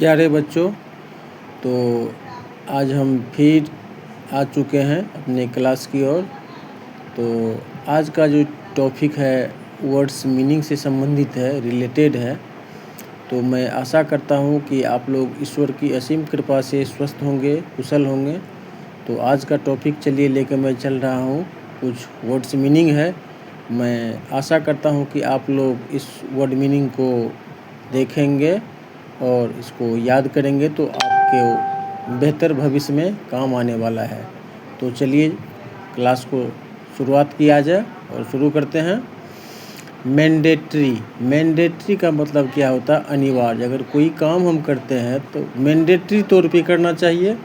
प्यारे बच्चों, तो आज हम फिर आ चुके हैं अपने क्लास की ओर। तो आज का जो टॉपिक है वर्ड्स मीनिंग से संबंधित है, रिलेटेड है। तो मैं आशा करता हूँ कि आप लोग ईश्वर की असीम कृपा से स्वस्थ होंगे, कुशल होंगे। तो आज का टॉपिक चलिए लेकर मैं चल रहा हूँ, कुछ वर्ड्स मीनिंग है। मैं आशा करता हूँ कि आप लोग इस वर्ड मीनिंग को देखेंगे और इसको याद करेंगे तो आपके बेहतर भविष्य में काम आने वाला है। तो चलिए क्लास को शुरुआत किया जाए और शुरू करते हैं। मैंडेटरी का मतलब क्या होता है? अनिवार्य। अगर कोई काम हम करते हैं तो मैंडेटरी तौर पे करना चाहिए,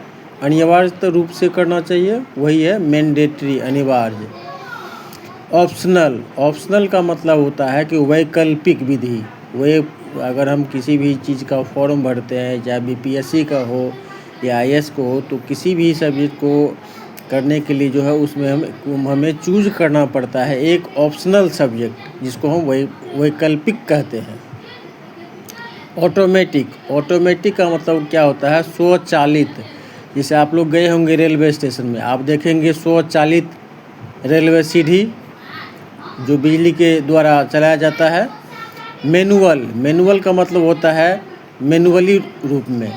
अनिवार्य रूप से करना चाहिए, वही है मैंडेटरी, अनिवार्य। ऑप्शनल का मतलब होता है कि वैकल्पिक विधि। अगर हम किसी भी चीज़ का फॉर्म भरते हैं, चाहे बीपीएससी का हो या आईएएस को हो, तो किसी भी सब्जेक्ट को करने के लिए जो है उसमें हमें चूज करना पड़ता है एक ऑप्शनल सब्जेक्ट, जिसको हम वैकल्पिक कहते हैं। ऑटोमेटिक का मतलब क्या होता है? स्वचालित। जैसे आप लोग गए होंगे रेलवे स्टेशन में, आप देखेंगे स्वचालित रेलवे सीढ़ी जो बिजली के द्वारा चलाया जाता है। मैनुअल का मतलब होता है मैनुअली रूप में।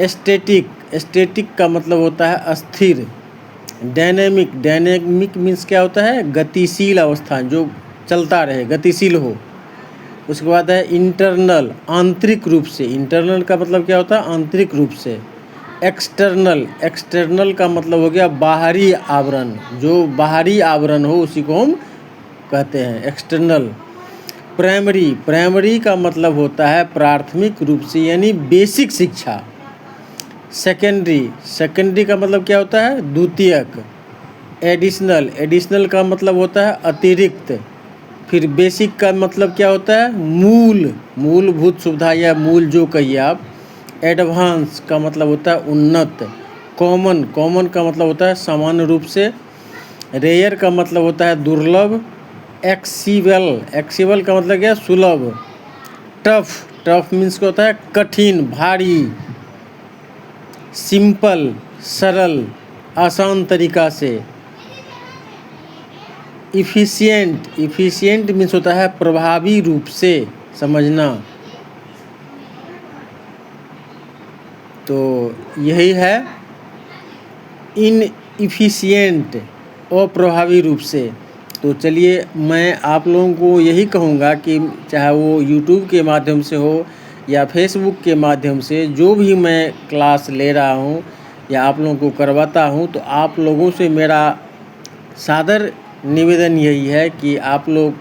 स्टैटिक का मतलब होता है अस्थिर। डायनेमिक मीन्स क्या होता है? गतिशील अवस्था, जो चलता रहे, गतिशील हो। उसके बाद है इंटरनल, आंतरिक रूप से। इंटरनल का मतलब क्या होता है? आंतरिक रूप से। एक्सटर्नल का मतलब हो गया बाहरी आवरण, जो बाहरी आवरण हो उसी को हम कहते हैं एक्सटर्नल। प्राइमरी का मतलब होता है प्राथमिक रूप से, यानी बेसिक शिक्षा। सेकेंडरी का मतलब क्या होता है? द्वितीयक। एडिशनल का मतलब होता है अतिरिक्त। फिर बेसिक का मतलब क्या होता है? मूलभूत सुविधा या मूल जो कहिए आप। एडवांस का मतलब होता है उन्नत। कॉमन का मतलब होता है सामान्य रूप से। रेयर का मतलब होता है दुर्लभ। एक्सीबल का मतलब क्या? सुलभ। टफ मीन्स क्या होता है? कठिन, भारी। सिंपल, सरल, आसान तरीका से। इफिशिएंट मीन्स होता है प्रभावी रूप से समझना। तो यही है इनएफिशिएंट, अप्रभावी रूप से। तो चलिए मैं आप लोगों को यही कहूँगा कि चाहे वो यूट्यूब के माध्यम से हो या फेसबुक के माध्यम से, जो भी मैं क्लास ले रहा हूँ या आप लोगों को करवाता हूँ, तो आप लोगों से मेरा सादर निवेदन यही है कि आप लोग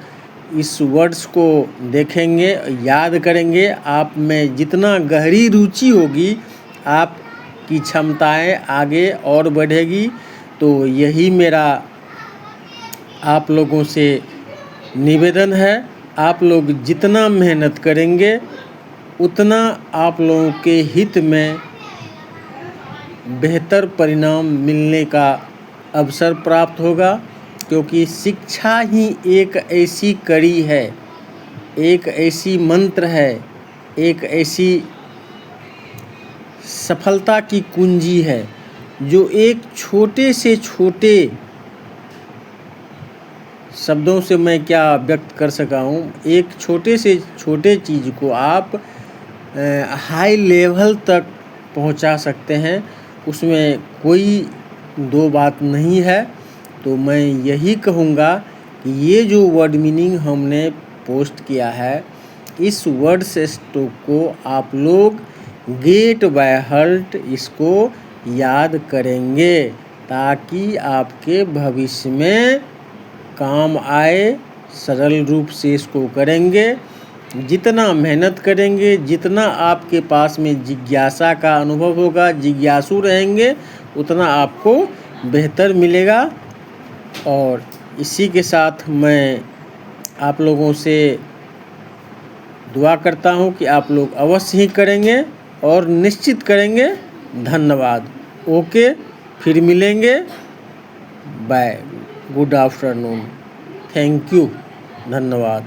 इस वर्ड्स को देखेंगे, याद करेंगे। आप में जितना गहरी रुचि होगी, आपकी क्षमताएं आगे और बढ़ेगी। तो यही मेरा आप लोगों से निवेदन है। आप लोग जितना मेहनत करेंगे उतना आप लोगों के हित में बेहतर परिणाम मिलने का अवसर प्राप्त होगा, क्योंकि शिक्षा ही एक ऐसी कड़ी है, एक ऐसी मंत्र है, एक ऐसी सफलता की कुंजी है, जो एक छोटे से छोटे शब्दों से मैं क्या व्यक्त कर सका हूँ। एक छोटे से छोटे चीज़ को आप हाई लेवल तक पहुँचा सकते हैं, उसमें कोई दो बात नहीं है। तो मैं यही कहूँगा कि ये जो वर्ड मीनिंग हमने पोस्ट किया है, इस वर्ड स्टोक को आप लोग गेट बाय हार्ट इसको याद करेंगे, ताकि आपके भविष्य में काम आए। सरल रूप से इसको करेंगे, जितना मेहनत करेंगे, जितना आपके पास में जिज्ञासा का अनुभव होगा, जिज्ञासु रहेंगे, उतना आपको बेहतर मिलेगा। और इसी के साथ मैं आप लोगों से दुआ करता हूं कि आप लोग अवश्य ही करेंगे और निश्चित करेंगे। धन्यवाद। ओके, फिर मिलेंगे। Bye, good afternoon, thank you, धन्यवाद।